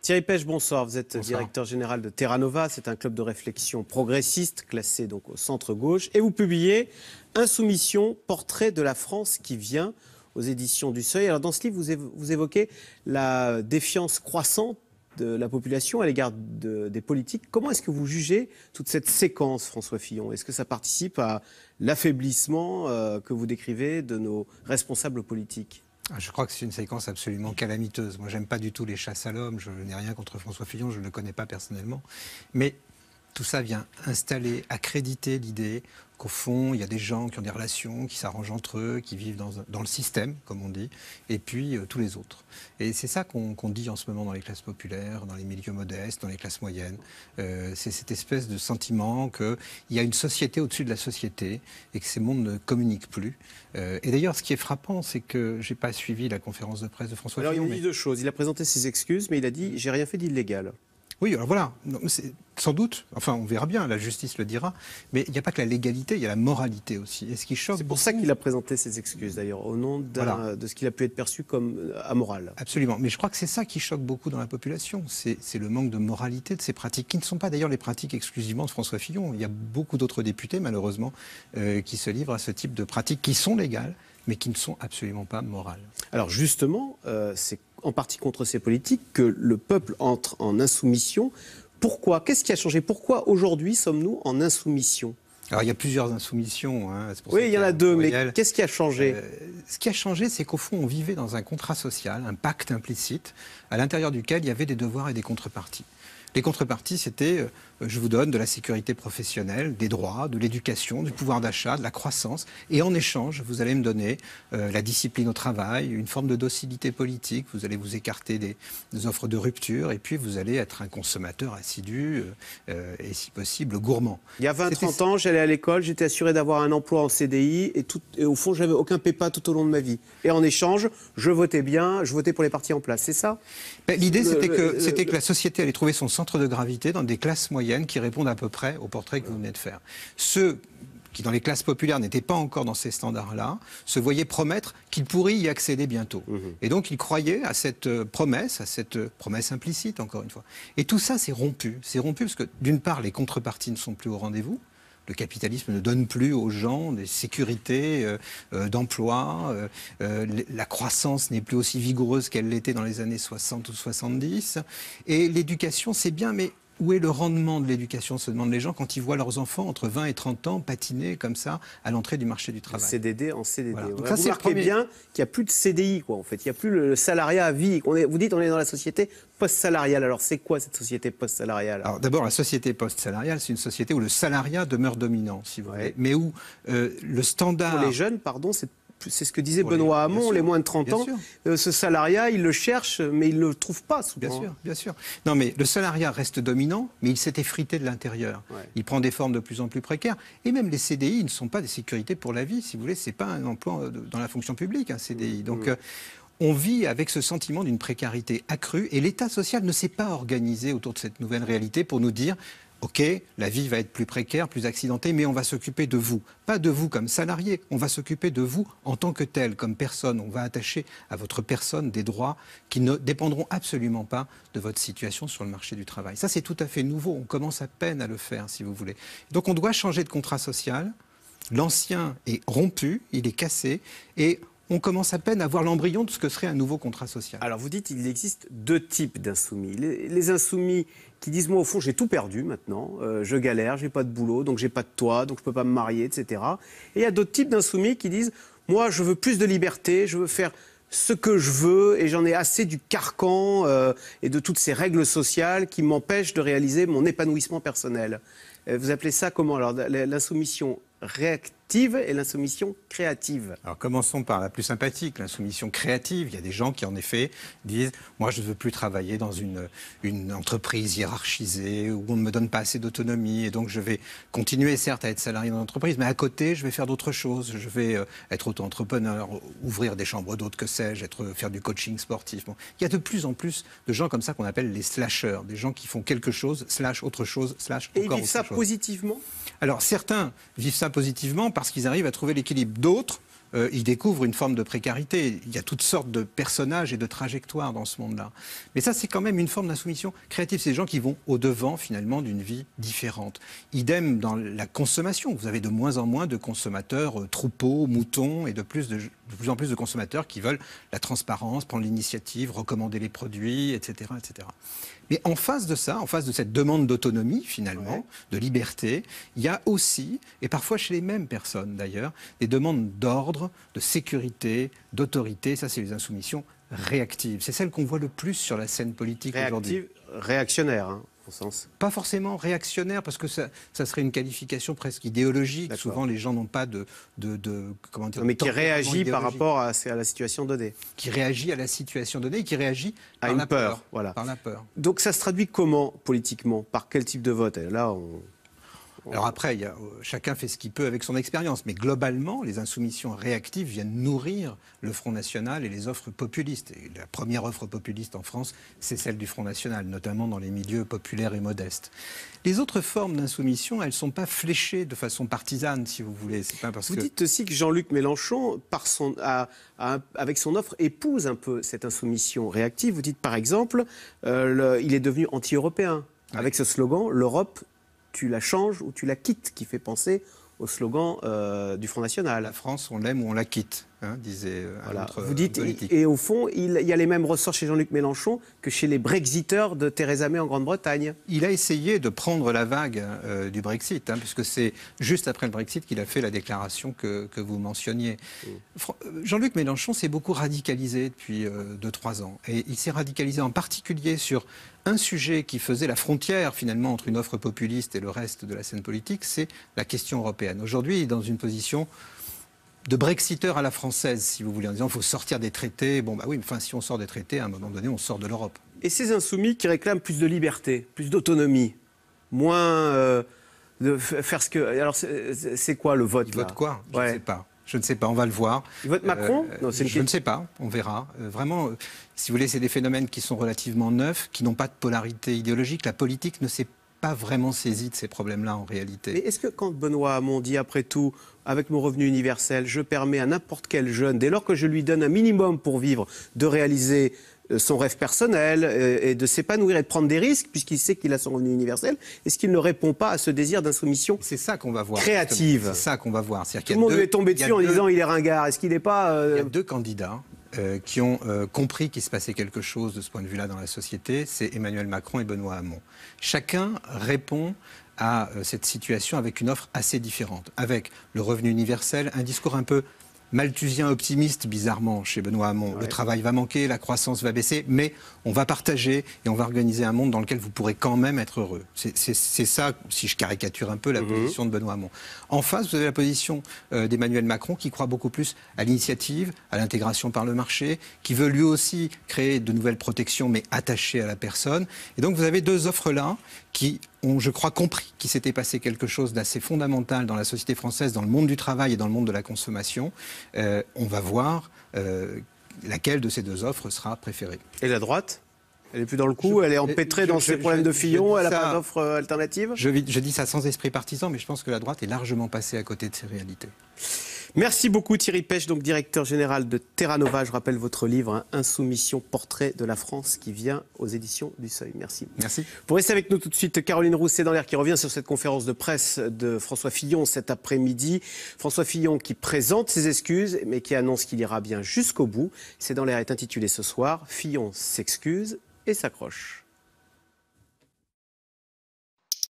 Thierry Pech, bonsoir. Vous êtes Bonsoir. directeur général de Terra Nova. C'est un club de réflexion progressiste classé donc au centre-gauche. Et vous publiez Insoumission, portrait de la France qui vient aux éditions du Seuil. Alors dans ce livre, vous évoquez la défiance croissante de la population à l'égard des politiques. Comment est-ce que vous jugez toute cette séquence, François Fillon? Est-ce que ça participe à l'affaiblissement que vous décrivez de nos responsables politiques? Je crois que c'est une séquence absolument calamiteuse. Moi, j'aime pas du tout les chasses à l'homme. Je n'ai rien contre François Fillon, je ne le connais pas personnellement. Mais tout ça vient installer, accréditer l'idée qu'au fond, il y a des gens qui ont des relations, qui s'arrangent entre eux, qui vivent dans le système, comme on dit, et puis tous les autres. Et c'est ça qu'on dit en ce moment dans les classes populaires, dans les milieux modestes, dans les classes moyennes. C'est cette espèce de sentiment qu'il y a une société au-dessus de la société et que ces mondes ne communiquent plus. Et d'ailleurs, ce qui est frappant, c'est que je n'ai pas suivi la conférence de presse de François Fillon. Alors, il a dit deux choses. Il a présenté ses excuses, mais il a dit « j'ai rien fait d'illégal ». Oui, alors voilà, sans doute, enfin on verra bien, la justice le dira, mais il n'y a pas que la légalité, il y a la moralité aussi. Et ce qui choque. C'est pour ça qu'il a présenté ses excuses d'ailleurs, au nom de ce qu'il a pu être perçu comme amoral. Absolument, mais je crois que c'est ça qui choque beaucoup dans la population, c'est le manque de moralité de ces pratiques, qui ne sont pas d'ailleurs les pratiques exclusivement de François Fillon. Il y a beaucoup d'autres députés, malheureusement, qui se livrent à ce type de pratiques qui sont légales, mais qui ne sont absolument pas morales. Alors justement, c'est en partie contre ces politiques que le peuple entre en insoumission. Pourquoi? Qu'est-ce qui a changé? Pourquoi aujourd'hui sommes-nous en insoumission? Alors il y a plusieurs insoumissions. Hein, oui, il y en a deux, mais qu'est-ce qui a changé? Ce qui a changé, c'est qu'au fond, on vivait dans un contrat social, un pacte implicite, à l'intérieur duquel il y avait des devoirs et des contreparties. Les contreparties, c'était je vous donne de la sécurité professionnelle, des droits, de l'éducation, du pouvoir d'achat, de la croissance. Et en échange, vous allez me donner la discipline au travail, une forme de docilité politique. Vous allez vous écarter des offres de rupture. Et puis, vous allez être un consommateur assidu et, si possible, gourmand. Il y a 20-30 ans, j'allais à l'école, j'étais assuré d'avoir un emploi en CDI. Et au fond, je n'avais aucun PEPA tout au long de ma vie. Et en échange, je votais bien, je votais pour les partis en place. C'est ça? L'idée, c'était que la société allait trouver son centre de gravité dans des classes moyennes qui répondent à peu près au portrait que vous venez de faire. Ceux qui, dans les classes populaires, n'étaient pas encore dans ces standards-là, se voyaient promettre qu'ils pourraient y accéder bientôt. Et donc, ils croyaient à cette promesse implicite, encore une fois. Et tout ça, c'est rompu. C'est rompu parce que, d'une part, les contreparties ne sont plus au rendez-vous. Le capitalisme ne donne plus aux gens des sécurités d'emploi. La croissance n'est plus aussi vigoureuse qu'elle l'était dans les années 60 ou 70. Et l'éducation, c'est bien, mais où est le rendement de l'éducation, se demandent les gens, quand ils voient leurs enfants entre 20 et 30 ans patiner comme ça à l'entrée du marché du travail. CDD en CDD. Voilà. Donc ça, vous remarquez bien qu'il n'y a plus de CDI, quoi, en fait. Il n'y a plus le salariat à vie. Vous dites qu'on est dans la société post-salariale. Alors c'est quoi cette société post-salariale? Alors d'abord, la société post-salariale, c'est une société où le salariat demeure dominant, si vous voulez. Mais où le standard... Pour les jeunes, pardon, c'est ce que disait Benoît Hamon, les moins de 30 ans. Ce salariat, ils le cherchent, mais ils ne le trouvent pas souvent. Bien sûr, bien sûr. Non, mais le salariat reste dominant, mais il s'est effrité de l'intérieur. Ouais. Il prend des formes de plus en plus précaires. Et même les CDI ne sont pas des sécurités pour la vie, si vous voulez. Ce n'est pas un emploi dans la fonction publique, un CDI. Donc, on vit avec ce sentiment d'une précarité accrue. Et l'État social ne s'est pas organisé autour de cette nouvelle réalité pour nous dire... OK, la vie va être plus précaire, plus accidentée, mais on va s'occuper de vous. Pas de vous comme salarié, on va s'occuper de vous en tant que tel, comme personne. On va attacher à votre personne des droits qui ne dépendront absolument pas de votre situation sur le marché du travail. Ça, c'est tout à fait nouveau. On commence à peine à le faire, si vous voulez. Donc, on doit changer de contrat social. L'ancien est rompu, il est cassé, et on commence à peine à voir l'embryon de ce que serait un nouveau contrat social. Alors vous dites qu'il existe deux types d'insoumis. Les insoumis qui disent, moi au fond j'ai tout perdu maintenant, je galère, j'ai pas de boulot, donc j'ai pas de toit, donc je peux pas me marier, etc. Et il y a d'autres types d'insoumis qui disent, moi je veux plus de liberté, je veux faire ce que je veux et j'en ai assez du carcan et de toutes ces règles sociales qui m'empêchent de réaliser mon épanouissement personnel. Vous appelez ça comment alors? L'insoumission réactive et l'insoumission créative. Alors commençons par la plus sympathique, l'insoumission créative. Il y a des gens qui en effet disent « moi je ne veux plus travailler dans une entreprise hiérarchisée où on ne me donne pas assez d'autonomie et donc je vais continuer certes à être salarié dans l'entreprise mais à côté je vais faire d'autres choses, je vais être auto-entrepreneur, ouvrir des chambres d'hôtes, que sais-je, faire du coaching sportif. Bon. Il y a de plus en plus de gens comme ça qu'on appelle les slasheurs, des gens qui font quelque chose, slash autre chose, slash encore autre chose. Et ils vivent ça positivement? Alors certains vivent ça positivement parce qu'ils arrivent à trouver l'équilibre. D'autres ils découvrent une forme de précarité. Il y a toutes sortes de personnages et de trajectoires dans ce monde-là. Mais ça, c'est quand même une forme d'insoumission créative. C'est des gens qui vont au-devant, finalement, d'une vie différente. Idem dans la consommation. Vous avez de moins en moins de consommateurs troupeaux, moutons, et de plus en plus de consommateurs qui veulent la transparence, prendre l'initiative, recommander les produits, etc., etc. Mais en face de ça, en face de cette demande d'autonomie, finalement, de liberté, il y a aussi, et parfois chez les mêmes personnes d'ailleurs, des demandes d'ordre, de sécurité, d'autorité. Ça, c'est les insoumissions réactives. C'est celles qu'on voit le plus sur la scène politique aujourd'hui. Réactionnaires, hein, au sens. Pas forcément réactionnaire, parce que ça serait une qualification presque idéologique. Souvent, les gens n'ont pas comment dire, mais qui réagit par rapport à la situation donnée. Qui réagit à la situation donnée et qui réagit à une peur. Voilà. Par la peur. Donc ça se traduit comment, politiquement? Par quel type de vote? Là, Alors après, chacun fait ce qu'il peut avec son expérience, mais globalement, les insoumissions réactives viennent nourrir le Front National et les offres populistes. Et la première offre populiste en France, c'est celle du Front National, notamment dans les milieux populaires et modestes. Les autres formes d'insoumission, elles ne sont pas fléchées de façon partisane, si vous voulez. C'est pas parce vous dites aussi que Jean-Luc Mélenchon, avec son offre, épouse un peu cette insoumission réactive. Vous dites par exemple, il est devenu anti-européen. Oui. Avec ce slogan, l'Europe, tu la changes ou tu la quittes, qui fait penser au slogan du Front National. La France, on l'aime ou on la quitte, hein, disait un autre Vous dites, politique. Et au fond, il y a les mêmes ressorts chez Jean-Luc Mélenchon que chez les Brexiteurs de Theresa May en Grande-Bretagne. Il a essayé de prendre la vague du Brexit, hein, puisque c'est juste après le Brexit qu'il a fait la déclaration que vous mentionniez. Jean-Luc Mélenchon s'est beaucoup radicalisé depuis 2-3 ans. Et il s'est radicalisé en particulier sur un sujet qui faisait la frontière finalement entre une offre populiste et le reste de la scène politique, c'est la question européenne. Aujourd'hui, il est dans une position de brexiteur à la française, si vous voulez, en disant qu'il faut sortir des traités. Bon, bah oui, mais enfin, si on sort des traités, à un moment donné, on sort de l'Europe. Et ces insoumis qui réclament plus de liberté, plus d'autonomie, moins de faire ce que... Alors, c'est quoi le vote? Ils votent quoi? Je ne sais pas. Je ne sais pas, on va le voir. Ils votent Macron? Non, je ne sais pas, on verra. Vraiment, si vous voulez, c'est des phénomènes qui sont relativement neufs, qui n'ont pas de polarité idéologique. La politique ne s'est pas vraiment saisie de ces problèmes-là en réalité. Mais est-ce que quand Benoît Hamon dit, après tout, avec mon revenu universel, je permets à n'importe quel jeune, dès lors que je lui donne un minimum pour vivre, de réaliser son rêve personnel et de s'épanouir et de prendre des risques puisqu'il sait qu'il a son revenu universel, est-ce qu'il ne répond pas à ce désir d'insoumission créative? C'est ça qu'on va voir. C'est ça qu'on va voir. Tout le monde lui est tombé dessus en disant il est ringard. Est-ce qu'il n'est pas... Il y a deux candidats qui ont compris qu'il se passait quelque chose de ce point de vue-là dans la société. C'est Emmanuel Macron et Benoît Hamon. Chacun répond à cette situation avec une offre assez différente. Avec le revenu universel, un discours un peu malthusien optimiste, bizarrement, chez Benoît Hamon. Ouais. Le travail va manquer, la croissance va baisser, mais on va partager et on va organiser un monde dans lequel vous pourrez quand même être heureux. C'est ça, si je caricature un peu, la position de Benoît Hamon. En face, vous avez la position d'Emmanuel Macron qui croit beaucoup plus à l'initiative, à l'intégration par le marché, qui veut lui aussi créer de nouvelles protections, mais attachées à la personne. Et donc vous avez deux offres-là qui ont, je crois, compris qu'il s'était passé quelque chose d'assez fondamental dans la société française, dans le monde du travail et dans le monde de la consommation. On va voir laquelle de ces deux offres sera préférée. Et la droite ? Elle n'est plus dans le coup, elle est empêtrée dans ses problèmes de Fillon, elle n'a pas d'offre alternative ? Je dis ça sans esprit partisan, mais je pense que la droite est largement passée à côté de ces réalités. Merci beaucoup Thierry Pech, donc directeur général de Terra Nova. Je rappelle votre livre, Insoumission, portrait de la France, qui vient aux éditions du Seuil. Merci. Merci. Pour rester avec nous tout de suite, Caroline Rousset dans l'air qui revient sur cette conférence de presse de François Fillon cet après-midi. François Fillon qui présente ses excuses, mais qui annonce qu'il ira bien jusqu'au bout. C'est dans l'air est intitulé ce soir, Fillon s'excuse et s'accroche.